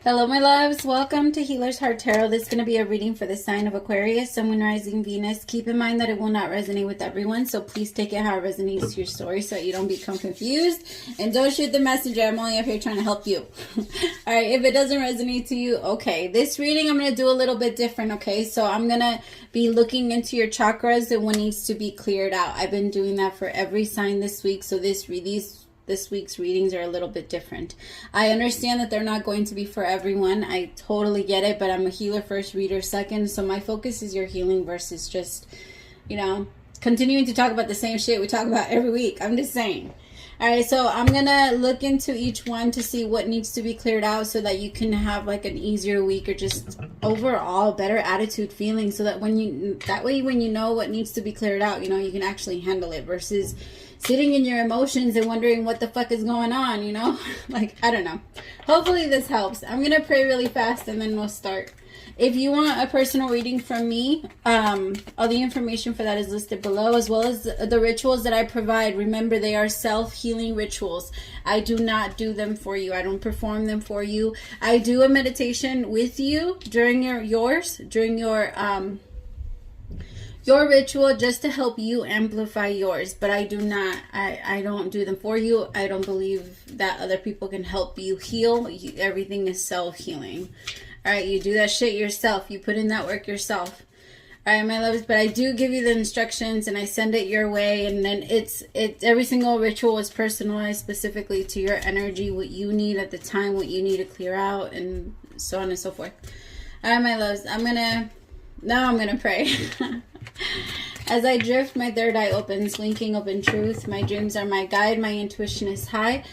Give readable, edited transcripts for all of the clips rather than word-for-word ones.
Hello, my loves. Welcome to Healer's Heart Tarot. This is going to be a reading for the sign of Aquarius, Sun, Moon, Rising, Venus. Keep in mind that it will not resonate with everyone, so please take it how it resonates to your story so that you don't become confused. And don't shoot the messenger. I'm only up here trying to help you. All right, if it doesn't resonate to you, okay. This reading I'm going to do a little bit different, okay? So I'm going to be looking into your chakras and what needs to be cleared out. I've been doing that for every sign this week, so this week's readings are a little bit different. I understand that they're not going to be for everyone. I totally get it, but I'm a healer first, reader second. So my focus is your healing versus just, you know, continuing to talk about the same shit we talk about every week. I'm just saying. All right, so I'm going to look into each one to see what needs to be cleared out so that you can have like an easier week or just overall better attitude feeling so that when you know what needs to be cleared out, you know, you can actually handle it versus sitting in your emotions and wondering what the fuck is going on, you know? Like, I don't know. Hopefully this helps. I'm going to pray really fast and then we'll start. If you want a personal reading from me, all the information for that is listed below, as well as the rituals that I provide. Remember, they are self-healing rituals. I do not do them for you. I don't perform them for you. I do a meditation with you during your ritual just to help you amplify yours, but I do not, I don't do them for you. I don't believe that other people can help you heal. Everything is self-healing. All right, you do that shit yourself. You put in that work yourself. All right, my loves, but I do give you the instructions and I send it your way, and then every single ritual is personalized specifically to your energy, what you need at the time, what you need to clear out, and so on and so forth. All right, my loves, now I'm gonna pray. As I drift, my third eye opens, winking open truth. My dreams are my guide. My intuition is high.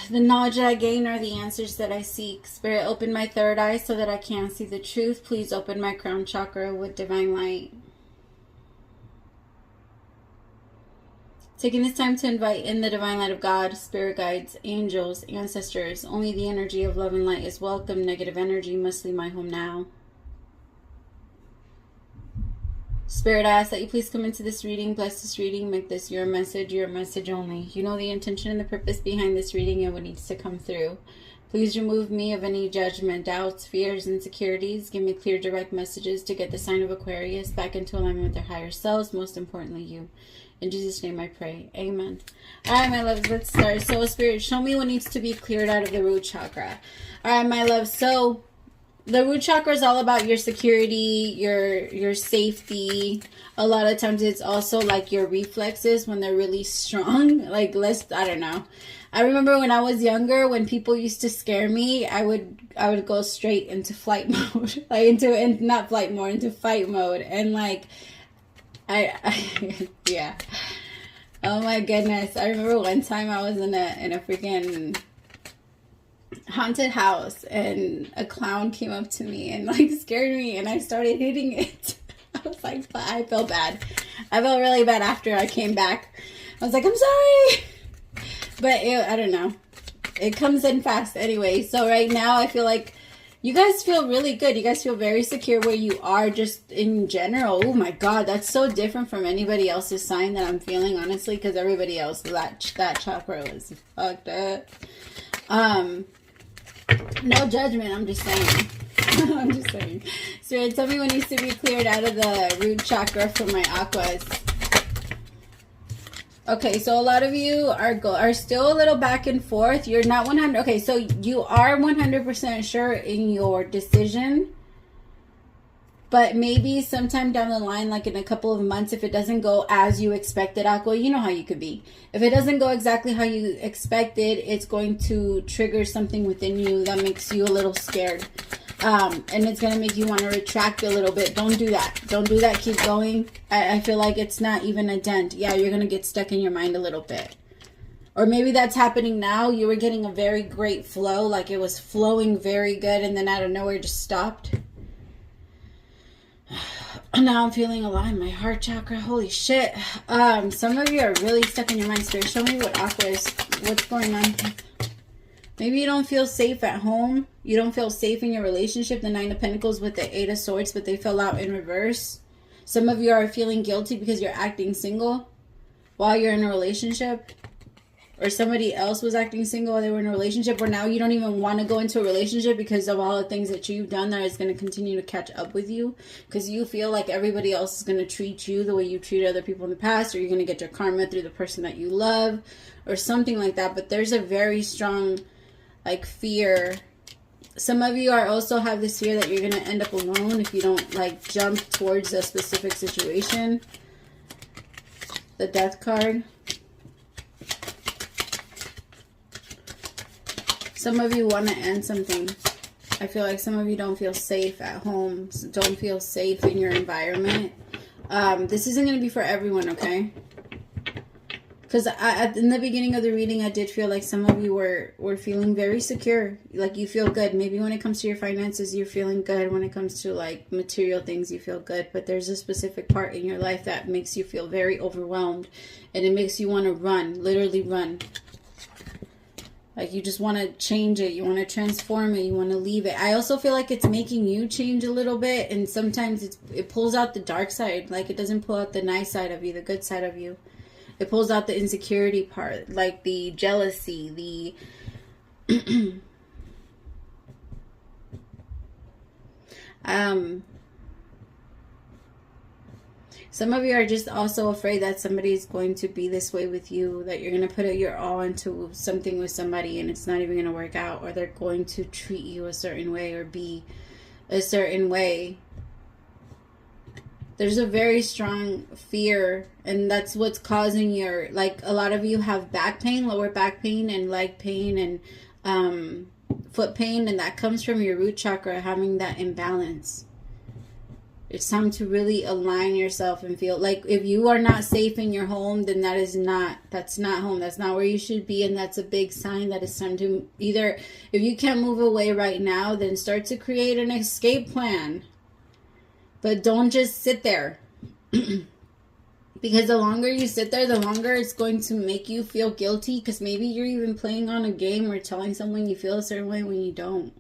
The knowledge that I gain are the answers that I seek. Spirit, open my third eye so that I can see the truth. Please open my crown chakra with divine light. Taking this time to invite in the divine light of God, spirit guides, angels, ancestors. Only the energy of love and light is welcome. Negative energy must leave my home now. Spirit, I ask that you please come into this reading, bless this reading, make this your message only. You know the intention and the purpose behind this reading and what needs to come through. Please remove me of any judgment, doubts, fears, insecurities. Give me clear, direct messages to get the sign of Aquarius back into alignment with their higher selves, most importantly you. In Jesus' name I pray. Amen. All right, my loves, let's start. So, Spirit, show me what needs to be cleared out of the root chakra. All right, my loves, so the root chakra is all about your security, your safety. A lot of times it's also like your reflexes when they're really strong. Like, I don't know. I remember when I was younger, when people used to scare me, I would go straight into flight mode. Into fight mode. And like, yeah. Oh my goodness. I remember one time I was in a freaking haunted house and a clown came up to me and like scared me and I started hitting it. I was like, I felt bad. I felt really bad after I came back. I was like, I'm sorry. But I don't know. It comes in fast anyway. So right now I feel like you guys feel really good. You guys feel very secure where you are just in general. Oh my God, that's so different from anybody else's sign that I'm feeling, honestly, because everybody else, that chakra was fucked up. No judgment, I'm just saying. I'm just saying. Spirit, tell me what needs to be cleared out of the root chakra for my aquas. Okay, so a lot of you are still a little back and forth. You're not 100. Okay, so you are 100% sure in your decision. But maybe sometime down the line, like in a couple of months, if it doesn't go as you expected, Aqua, you know how you could be. If it doesn't go exactly how you expected, it's going to trigger something within you that makes you a little scared. And it's going to make you want to retract a little bit. Don't do that. Don't do that. Keep going. I feel like it's not even a dent. Yeah, you're going to get stuck in your mind a little bit. Or maybe that's happening now. You were getting a very great flow, like it was flowing very good, and then out of nowhere just stopped. Now I'm feeling alive. My heart chakra. Holy shit. Some of you are really stuck in your mind. Spirit, show me what what's going on. Maybe you don't feel safe at home. You don't feel safe in your relationship. The Nine of Pentacles with the Eight of Swords, but they fell out in reverse. Some of you are feeling guilty because you're acting single while you're in a relationship. or somebody else was acting single or they were in a relationship, or now you don't even want to go into a relationship because of all the things that you've done that is going to continue to catch up with you, because you feel like everybody else is going to treat you the way you treated other people in the past, or you're going to get your karma through the person that you love or something like that. But there's a very strong like fear. Some of you are also have this fear that you're going to end up alone if you don't like jump towards a specific situation. The Death card. Some of you want to end something. I feel like some of you don't feel safe at home. Don't feel safe in your environment. This isn't going to be for everyone, okay? Because in the beginning of the reading, I did feel like some of you were feeling very secure. Like you feel good. Maybe when it comes to your finances, you're feeling good. When it comes to like material things, you feel good. But there's a specific part in your life that makes you feel very overwhelmed. And it makes you want to run. Literally run. Like you just want to change it. You want to transform it. You want to leave it. I also feel like it's making you change a little bit. And sometimes it pulls out the dark side. Like it doesn't pull out the nice side of you, the good side of you. It pulls out the insecurity part. Like the jealousy, the... Some of you are just also afraid that somebody's going to be this way with you, that you're going to put your all into something with somebody and it's not even going to work out, or they're going to treat you a certain way or be a certain way. There's a very strong fear, and that's what's causing your, like a lot of you have back pain, lower back pain and leg pain and foot pain, and that comes from your root chakra having that imbalance. It's time to really align yourself and feel like if you are not safe in your home, then that's not home. That's not where you should be. And that's a big sign that it's time to either, if you can't move away right now, then start to create an escape plan. But don't just sit there. Because the longer you sit there, the longer it's going to make you feel guilty. Because maybe you're even playing on a game or telling someone you feel a certain way when you don't.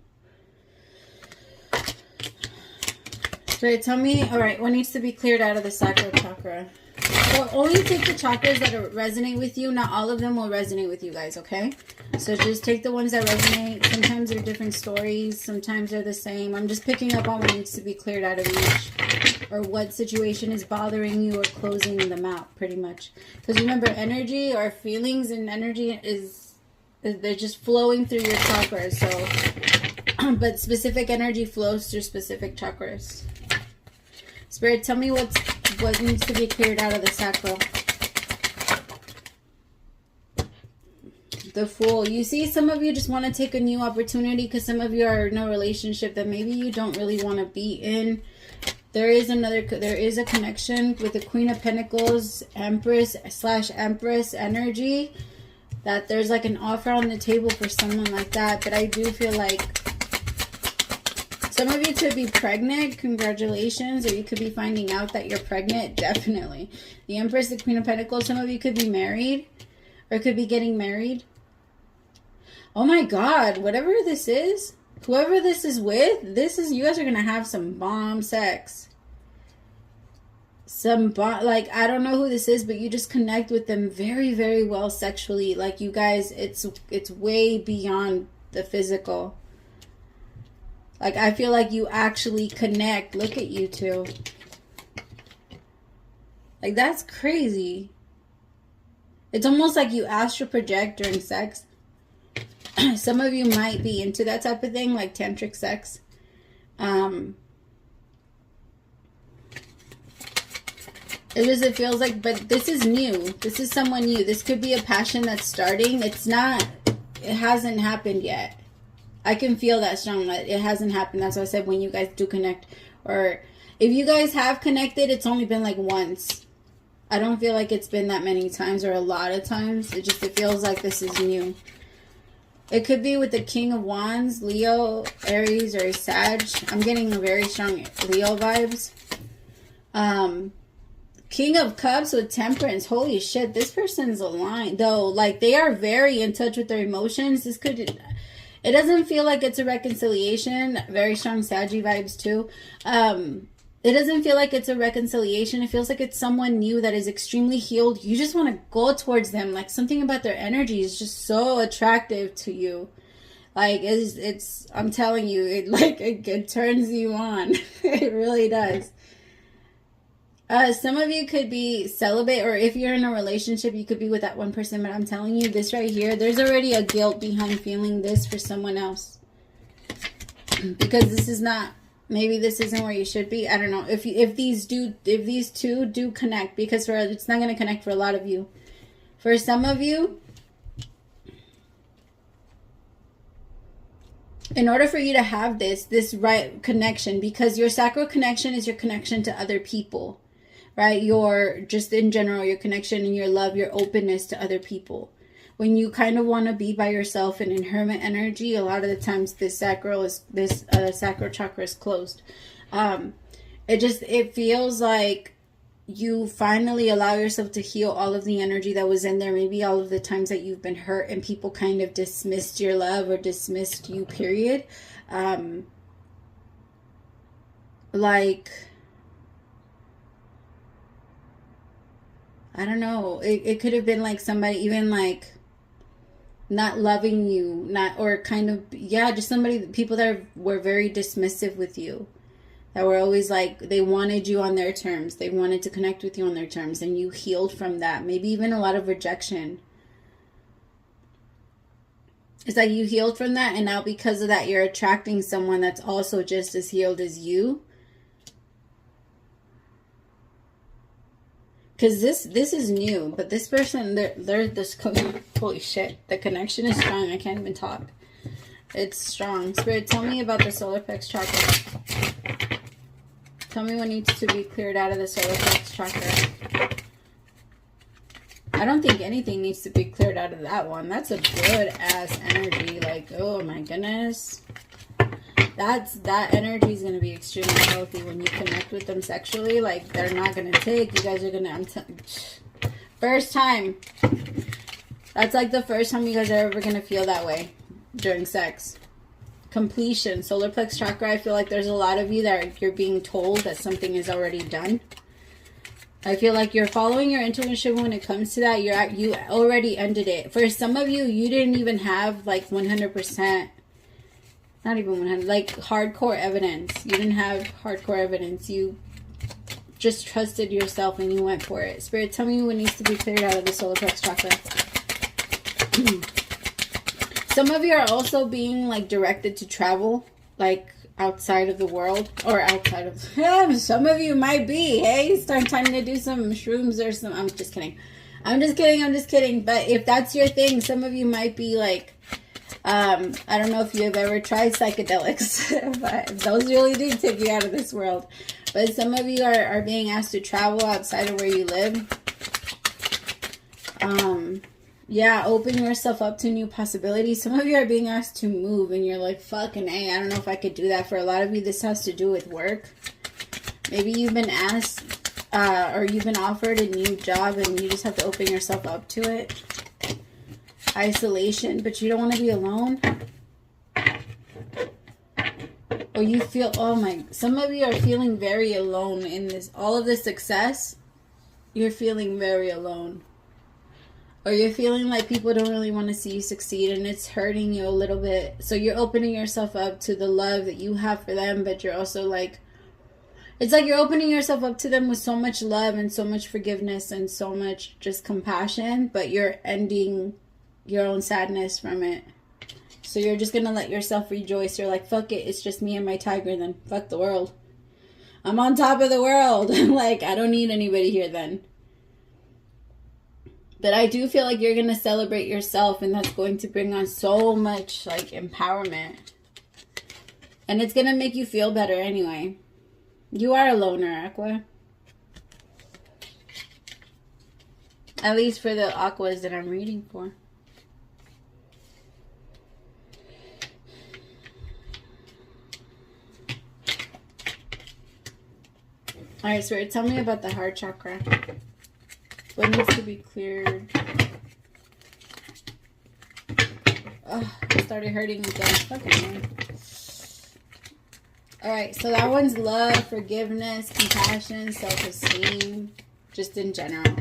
Right, tell me, all right, what needs to be cleared out of the sacral chakra? So only take the chakras that resonate with you. Not all of them will resonate with you guys, okay? So just take the ones that resonate. Sometimes they're different stories. Sometimes they're the same. I'm just picking up on what needs to be cleared out of each, or what situation is bothering you or closing them out, pretty much. Because remember, energy or feelings and energy they're just flowing through your chakras. So, but specific energy flows through specific chakras. Spirit, tell me what needs to be cleared out of the sacral. The Fool. You see, some of you just want to take a new opportunity because some of you are in a relationship that maybe you don't really want to be in. There is a connection with the Queen of Pentacles, Empress/Empress energy, that there's like an offer on the table for someone like that. But I do feel like some of you could be pregnant. Congratulations. Or you could be finding out that you're pregnant. Definitely. The Empress, the Queen of Pentacles. Some of you could be married. Or could be getting married. Oh my God. Whatever this is. Whoever this is with. You guys are going to have some bomb sex. Like, I don't know who this is. But you just connect with them very, very well sexually. Like you guys. It's way beyond the physical. Like, I feel like you actually connect. Look at you two. Like, that's crazy. It's almost like you astral project during sex. Some of you might be into that type of thing, like tantric sex. It feels like, but this is new. This is someone new. This could be a passion that's starting. It hasn't happened yet. I can feel that strong. It hasn't happened. That's why I said when you guys do connect. Or if you guys have connected, it's only been like once. I don't feel like it's been that many times or a lot of times. It feels like this is new. It could be with the King of Wands, Leo, Aries, or Sag. I'm getting a very strong Leo vibes. King of Cups with Temperance. Holy shit, this person's aligned. Though, like, they are very in touch with their emotions. It doesn't feel like it's a reconciliation. Very strong Saggy vibes too. It doesn't feel like it's a reconciliation. It feels like it's someone new that is extremely healed. You just want to go towards them. Like, something about their energy is just so attractive to you. Like, it's I'm telling you, it turns you on. It really does. Some of you could be celibate, or if you're in a relationship, you could be with that one person. But I'm telling you, this right here, there's already a guilt behind feeling this for someone else. Because this is not, maybe this isn't where you should be. I don't know. If these two do connect, because it's not going to connect for a lot of you. For some of you, in order for you to have this right connection, because your sacral connection is your connection to other people, right? Your, just in general, your connection and your love, your openness to other people. When you kind of want to be by yourself and in hermit energy, a lot of the times this sacral chakra is closed. It feels like you finally allow yourself to heal all of the energy that was in there. Maybe all of the times that you've been hurt and people kind of dismissed your love or dismissed you, period. Like, I don't know. It could have been like somebody even like not loving you, just people that were very dismissive with you. That were always like, they wanted you on their terms. They wanted to connect with you on their terms. And you healed from that. Maybe even a lot of rejection. It's like you healed from that. And now because of that, you're attracting someone that's also just as healed as you. Because this is new. But this person, they're this, holy shit. The connection is strong. I can't even talk. It's strong. Spirit, tell me about the solar plex chakra. Tell me what needs to be cleared out of the solar plex chakra. I don't think anything needs to be cleared out of that one. That's a good ass energy. Like, oh my goodness. That energy is going to be extremely healthy when you connect with them sexually. Like, they're not going to take. You guys are going to... First time. That's like the first time you guys are ever going to feel that way during sex. Completion. Solar plex chakra, I feel like there's a lot of you that you're being told that something is already done. I feel like you're following your intuition when it comes to that. You already ended it. For some of you, you didn't even have like 100%, not even 100, like hardcore evidence. You didn't have hardcore evidence. You just trusted yourself and you went for it. Spirit, tell me what needs to be cleared out of the solar plex chakra. Some of you are also being like directed to travel, like outside of the world, or outside of, some of you might be, hey, start time to do some shrooms or some, I'm just kidding. But if that's your thing, some of you might be like, I don't know if you've ever tried psychedelics, but those really do take you out of this world. But some of you are being asked to travel outside of where you live. Yeah, open yourself up to new possibilities. Some of you are being asked to move and you're like, fucking A, I don't know if I could do that. For a lot of you, this has to do with work. Maybe you've been asked or you've been offered a new job and you just have to open yourself up to it. Isolation, but you don't want to be alone. Or you feel, some of you are feeling very alone in this, all of this success. You're feeling very alone. Or you're feeling like people don't really want to see you succeed and it's hurting you a little bit. So you're opening yourself up to the love that you have for them, but you're also like, it's like you're opening yourself up to them with so much love and so much forgiveness and so much just compassion, but you're ending your own sadness from it. So you're just going to let yourself rejoice. You're like, fuck it, it's just me and my tiger then. Fuck the world. I'm on top of the world. Like, I don't need anybody here then. But I do feel like you're going to celebrate yourself, and that's going to bring on so much, like, empowerment. And it's going to make you feel better anyway. You are a loner, Aqua. At least for the Aquas that I'm reading for. Alright, Spirit, tell me about the heart chakra. What needs to be cleared? Oh, it started hurting again. Fucking All right, so that one's love, forgiveness, compassion, self-esteem, just in general.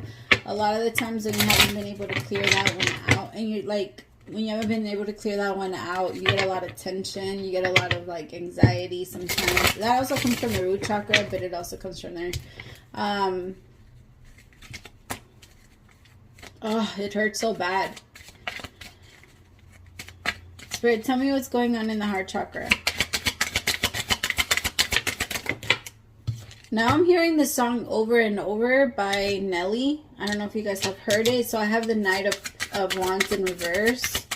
A lot of the times when you haven't been able to clear that one out, and you're like, when you haven't been able to clear that one out, you get a lot of tension, you get a lot of like anxiety sometimes. That also comes from the root chakra, but it also comes from there. Oh, it hurts so bad. Spirit, tell me what's going on in the heart chakra. Now I'm hearing this song Over and Over by Nelly. I don't know if you guys have heard it. So I have the Knight of Wands in reverse.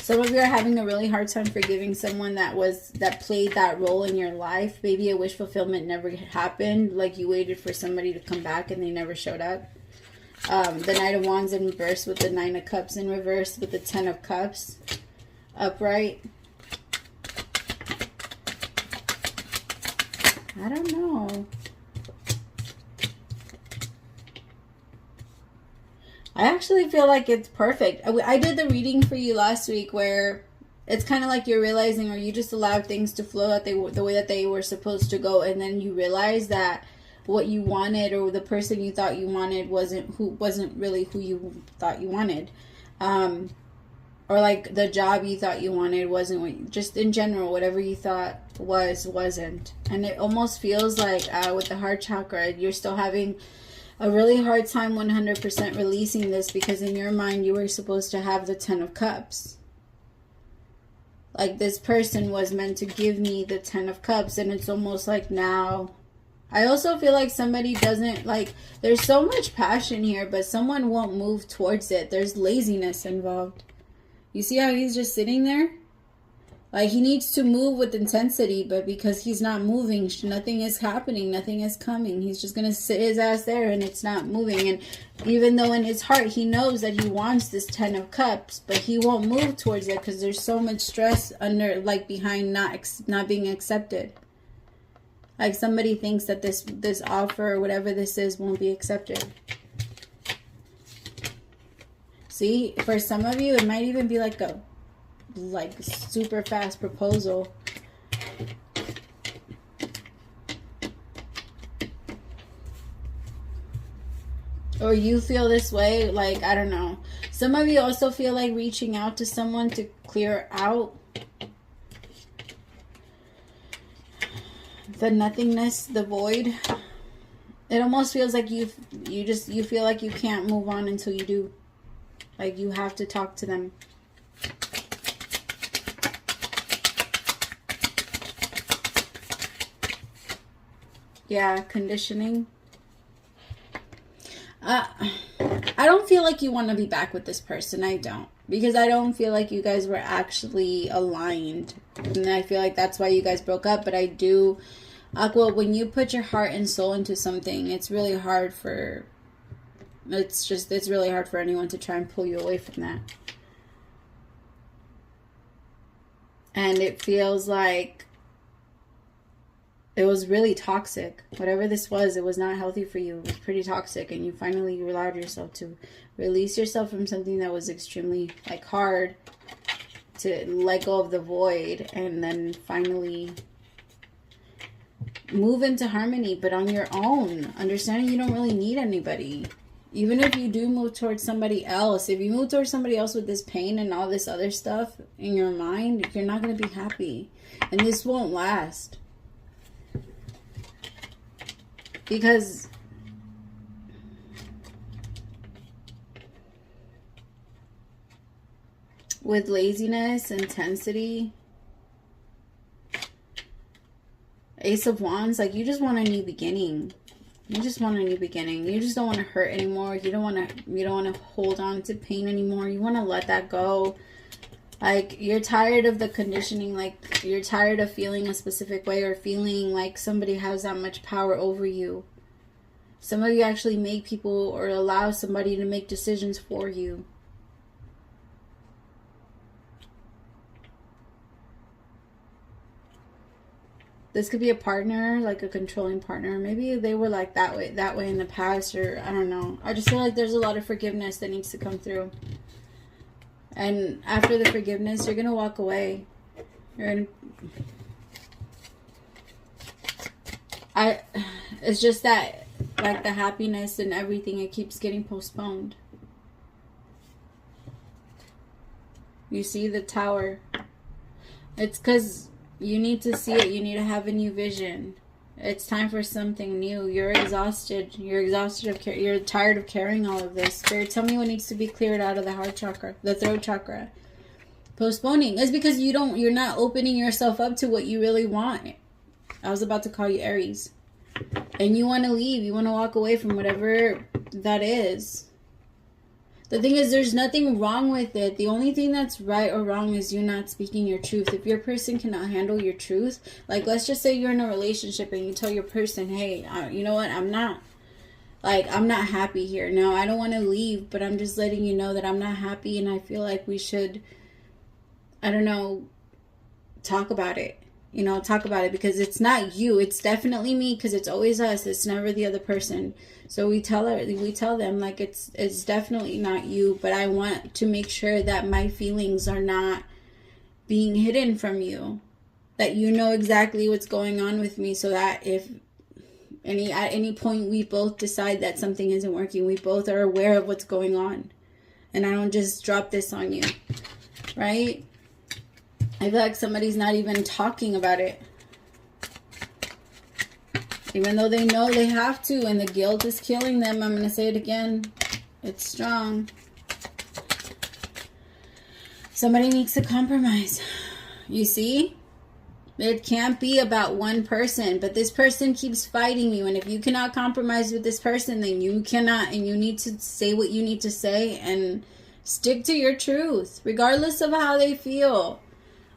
Some of you are having a really hard time forgiving someone that played that role in your life. Maybe a wish fulfillment never happened. Like you waited for somebody to come back and they never showed up. The Knight of Wands in reverse with the 9 of Cups in reverse with the 10 of Cups upright. I don't know. I actually feel like it's perfect. I did the reading for you last week where it's kind of like you're realizing, or you just allowed things to flow the way that they were supposed to go, and then you realize that what you wanted, or the person you thought you wanted, wasn't really who you thought you wanted. Or like the job you thought you wanted wasn't, just in general, whatever you thought wasn't. And it almost feels like with the heart chakra, you're still having a really hard time 100% releasing this, because in your mind you were supposed to have the 10 of Cups. Like this person was meant to give me the 10 of Cups, and it's almost like now... I also feel like somebody doesn't, like, there's so much passion here, but someone won't move towards it. There's laziness involved. You see how he's just sitting there? Like, he needs to move with intensity, but because he's not moving, nothing is happening, nothing is coming. He's just going to sit his ass there, and it's not moving. And even though in his heart he knows that he wants this 10 of Cups, but he won't move towards it because there's so much stress under, like, behind not being accepted. Like, somebody thinks that this offer or whatever this is won't be accepted. See, for some of you, it might even be like a super fast proposal. Or you feel this way, like, I don't know. Some of you also feel like reaching out to someone to clear out the nothingness, the void. It almost feels like you feel like you can't move on until you do. Like, you have to talk to them. Yeah, conditioning. I don't feel like you want to be back with this person. I don't. Because I don't feel like you guys were actually aligned. And I feel like that's why you guys broke up. But I do... Aqua, when you put your heart and soul into something, it's really hard for... It's really hard for anyone to try and pull you away from that. And it feels like it was really toxic. Whatever this was, it was not healthy for you. It was pretty toxic. And you finally allowed yourself to release yourself from something that was extremely, like, hard, to let go of the void, and then finally move into harmony, but on your own. Understanding you don't really need anybody. Even if you do move towards somebody else, if you move towards somebody else with this pain and all this other stuff in your mind, you're not going to be happy. And this won't last. Because with laziness, intensity, Ace of Wands, like, you just want a new beginning. You just want a new beginning. You just don't want to hurt anymore. You don't want to hold on to pain anymore. You want to let that go. Like, you're tired of the conditioning. Like, you're tired of feeling a specific way, or feeling like somebody has that much power over you. Some of you actually make people, or allow somebody to make decisions for you. This could be a partner, like a controlling partner. Maybe they were like that way in the past, or I don't know. I just feel like there's a lot of forgiveness that needs to come through. And after the forgiveness, you're going to walk away. It's just that, like, the happiness and everything, it keeps getting postponed. You see the Tower. It's because you need to see it. You need to have a new vision. It's time for something new. You're exhausted. You're exhausted. You're tired of carrying all of this. Spirit, tell me what needs to be cleared out of the heart chakra, the throat chakra. Postponing. It's because you're not opening yourself up to what you really want. I was about to call you Aries. And you want to leave. You want to walk away from whatever that is. The thing is, there's nothing wrong with it. The only thing that's right or wrong is you not speaking your truth. If your person cannot handle your truth, like, let's just say you're in a relationship and you tell your person, hey, you know what, I'm not happy here. No, I don't want to leave, but I'm just letting you know that I'm not happy, and I feel like we should, I don't know, talk about it. You know, talk about it, because it's not you. It's definitely me, because it's always us. It's never the other person. So we tell them, like, it's definitely not you, but I want to make sure that my feelings are not being hidden from you. That you know exactly what's going on with me, so that if at any point we both decide that something isn't working, we both are aware of what's going on. And I don't just drop this on you. Right? I feel like somebody's not even talking about it. Even though they know they have to, and the guilt is killing them. I'm going to say it again. It's strong. Somebody needs to compromise. You see? It can't be about one person, but this person keeps fighting you. And if you cannot compromise with this person, then you cannot, and you need to say what you need to say and stick to your truth, regardless of how they feel.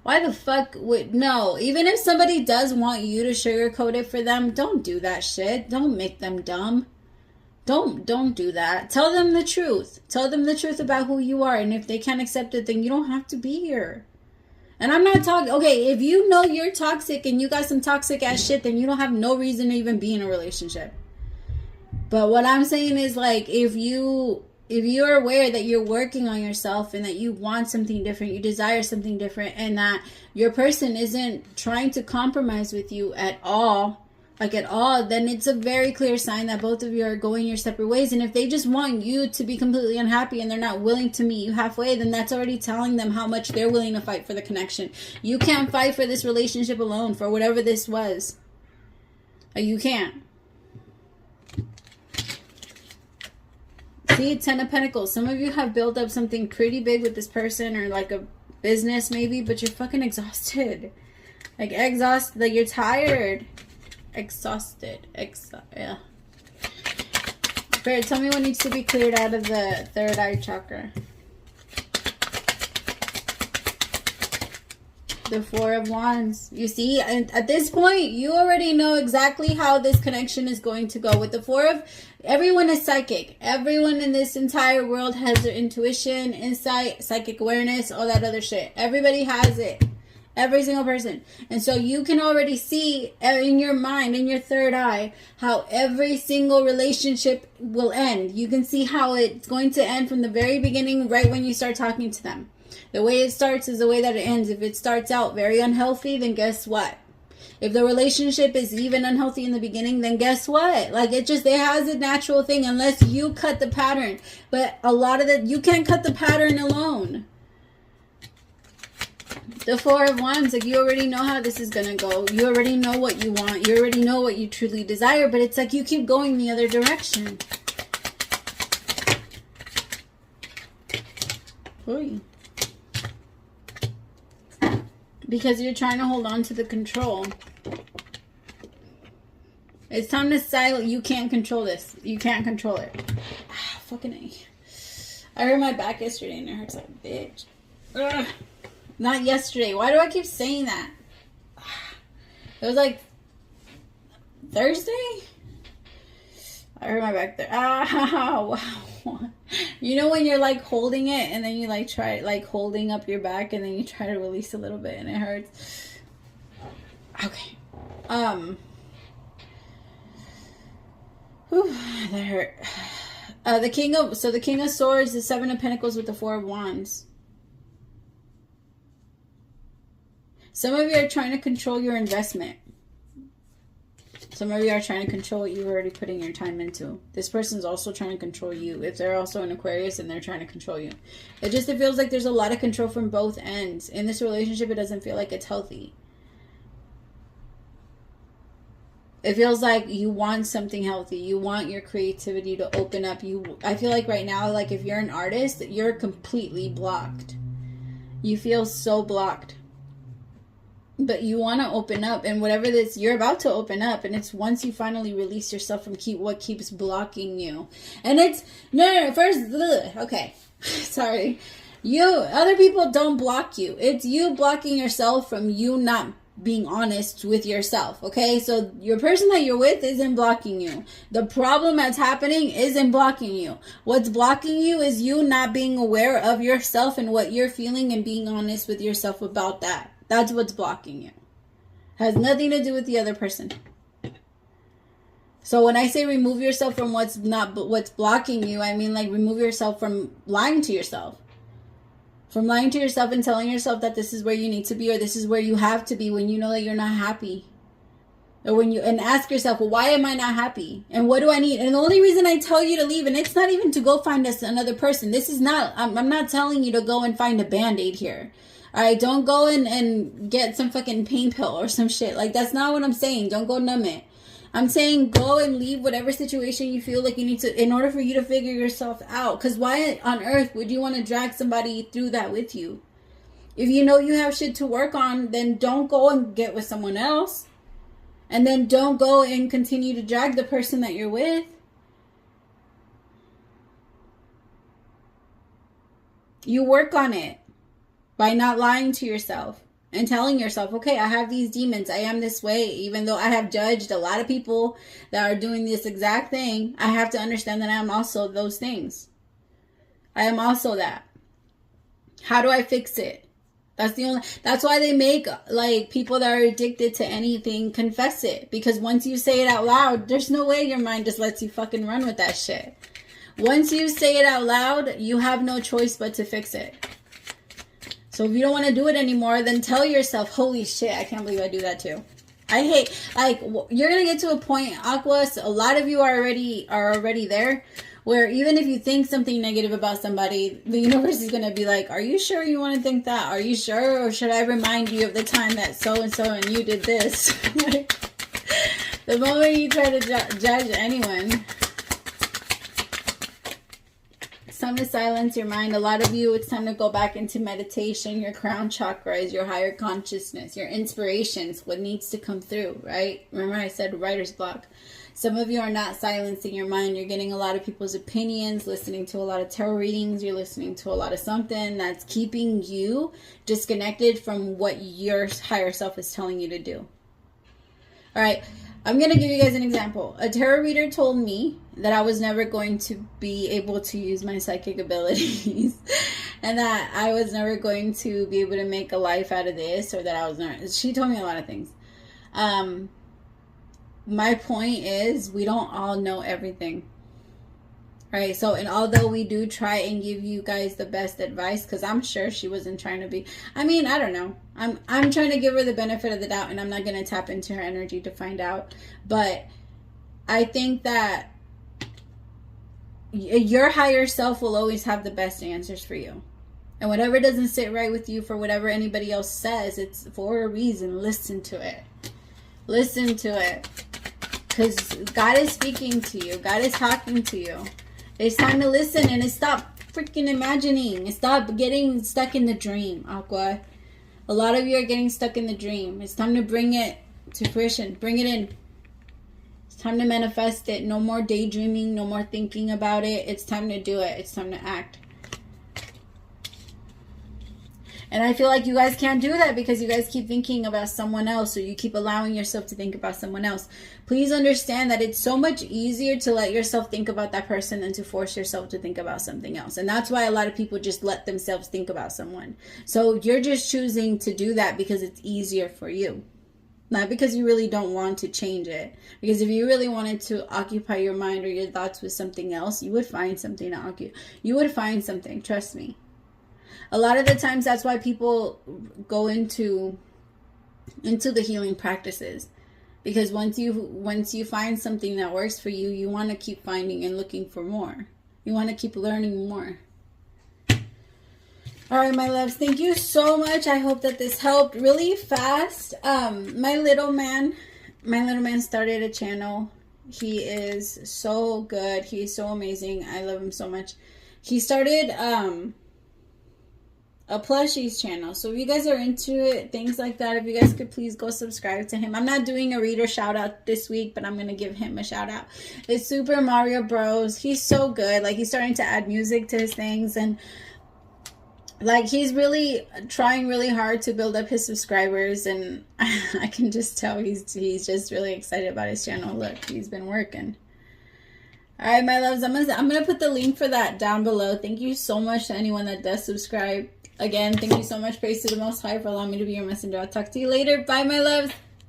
Why the fuck would... No, even if somebody does want you to sugarcoat it for them, don't do that shit. Don't make them dumb. Don't do that. Tell them the truth. Tell them the truth about who you are. And if they can't accept it, then you don't have to be here. And I'm not talking... Okay, if you know you're toxic and you got some toxic ass shit, then you don't have no reason to even be in a relationship. But what I'm saying is, like, if you're aware that you're working on yourself and that you want something different, you desire something different, and that your person isn't trying to compromise with you at all, then it's a very clear sign that both of you are going your separate ways. And if they just want you to be completely unhappy and they're not willing to meet you halfway, then that's already telling them how much they're willing to fight for the connection. You can't fight for this relationship alone, for whatever this was. You can't. See, 10 of Pentacles. Some of you have built up something pretty big with this person, or like a business maybe, but you're fucking exhausted. Like, like you're tired. Exhausted. Yeah. Spirit, tell me what needs to be cleared out of the third eye chakra. The Four of Wands. You see, and at this point, you already know exactly how this connection is going to go. With the Four of... Everyone is psychic. Everyone in this entire world has their intuition, insight, psychic awareness, all that other shit. Everybody has it. Every single person. And so you can already see in your mind, in your third eye, how every single relationship will end. You can see how it's going to end from the very beginning, right when you start talking to them. The way it starts is the way that it ends. If it starts out very unhealthy, then guess what? If the relationship is even unhealthy in the beginning, then guess what? Like, it has a natural thing, unless you cut the pattern. But a lot of you can't cut the pattern alone. The Four of Wands, like, you already know how this is going to go. You already know what you want. You already know what you truly desire, but it's like you keep going the other direction. Oy. Because you're trying to hold on to the control. It's time to silence. You can't control this. You can't control it. Fucking A. I hurt my back yesterday and it hurts like a bitch. Ugh. Not yesterday. Why do I keep saying that? It was like Thursday? I hurt my back there. Wow. You know when you're like holding it and then you like try like holding up your back and then you try to release a little bit and it hurts. Okay. Whew, that hurt. The King of Swords, the Seven of Pentacles with the Four of Wands. Some of you are trying to control your investment. Some of you are trying to control what you've already putting your time into. This person's also trying to control you. If they're also an Aquarius and they're trying to control you. It feels like there's a lot of control from both ends. In this relationship, it doesn't feel like it's healthy. It feels like you want something healthy. You want your creativity to open up. I feel like right now, like if you're an artist, you're completely blocked. You feel so blocked. But you want to open up, and whatever this, you're about to open up, and it's once you finally release yourself from what keeps blocking you. And it's, no, first, okay, sorry. Other people don't block you. It's you blocking yourself from you not being honest with yourself, okay? So your person that you're with isn't blocking you. The problem that's happening isn't blocking you. What's blocking you is you not being aware of yourself and what you're feeling and being honest with yourself about that. That's what's blocking you. Has nothing to do with the other person. So when I say remove yourself from what's blocking you, I mean like remove yourself from lying to yourself. From lying to yourself and telling yourself that this is where you need to be or this is where you have to be when you know that you're not happy. Or and ask yourself, well, why am I not happy? And what do I need? And the only reason I tell you to leave, and it's not even to go find another person. This is not, I'm not telling you to go and find a Band-Aid here. All right, don't go and get some fucking pain pill or some shit. Like, that's not what I'm saying. Don't go numb it. I'm saying go and leave whatever situation you feel like you need to in order for you to figure yourself out. Because why on earth would you want to drag somebody through that with you? If you know you have shit to work on, then don't go and get with someone else. And then don't go and continue to drag the person that you're with. You work on it. By not lying to yourself and telling yourself, okay, I have these demons. I am this way. Even though I have judged a lot of people that are doing this exact thing, I have to understand that I am also those things. I am also that. How do I fix it? That's why they make like people that are addicted to anything confess it. Because once you say it out loud, there's no way your mind just lets you fucking run with that shit. Once you say it out loud, you have no choice but to fix it. So if you don't want to do it anymore, then tell yourself, holy shit, I can't believe I do that too. I hate, like, you're going to get to a point, Aquas, a lot of you are already there, where even if you think something negative about somebody, the universe is going to be like, are you sure you want to think that? Are you sure? Or should I remind you of the time that so-and-so and you did this? Like, the moment you try to judge anyone, it's time to silence your mind. A lot of you, it's time to go back into meditation. Your crown chakra is your higher consciousness, your inspirations, what needs to come through, right? Remember I said writer's block. Some of you are not silencing your mind. You're getting a lot of people's opinions, listening to a lot of tarot readings. You're listening to a lot of something that's keeping you disconnected from what your higher self is telling you to do. All right. I'm going to give you guys an example. A tarot reader told me that I was never going to be able to use my psychic abilities and that I was never going to be able to make a life out of this, or that I was not. She told me a lot of things. My point is, we don't all know everything. Right? So, and although we do try and give you guys the best advice, because I'm sure she wasn't trying to be, I mean, I don't know. I'm trying to give her the benefit of the doubt, and I'm not going to tap into her energy to find out. But I think that your higher self will always have the best answers for you. And whatever doesn't sit right with you for whatever anybody else says, it's for a reason. Listen to it. Listen to it. Because God is speaking to you. God is talking to you. It's time to listen and stop freaking imagining. Stop getting stuck in the dream, Aqua. A lot of you are getting stuck in the dream. It's time to bring it to fruition. Bring it in. It's time to manifest it. No more daydreaming. No more thinking about it. It's time to do it. It's time to act. And I feel like you guys can't do that because you guys keep thinking about someone else, or you keep allowing yourself to think about someone else. Please understand that it's so much easier to let yourself think about that person than to force yourself to think about something else. And that's why a lot of people just let themselves think about someone. So you're just choosing to do that because it's easier for you. Not because you really don't want to change it. Because if you really wanted to occupy your mind or your thoughts with something else, you would find something to occupy. You would find something, trust me. A lot of the times, that's why people go into the healing practices. Because once you find something that works for you, you want to keep finding and looking for more. You want to keep learning more. All right, my loves, thank you so much. I hope that this helped really fast. My little man started a channel. He is so good. He's so amazing. I love him so much. He started a plushies channel. So if you guys are into it, things like that, if you guys could please go subscribe to him. I'm not doing a reader shout out this week, but I'm going to give him a shout out. It's Super Mario Bros. He's so good. Like, he's starting to add music to his things, and like, he's really trying really hard to build up his subscribers, and I can just tell he's just really excited about his channel. Look, he's been working. All right, my loves, I'm gonna put the link for that down below. Thank you so much to anyone that does subscribe. Again, thank you so much. Praise to the Most High for allowing me to be your messenger. I'll talk to you later. Bye, my loves.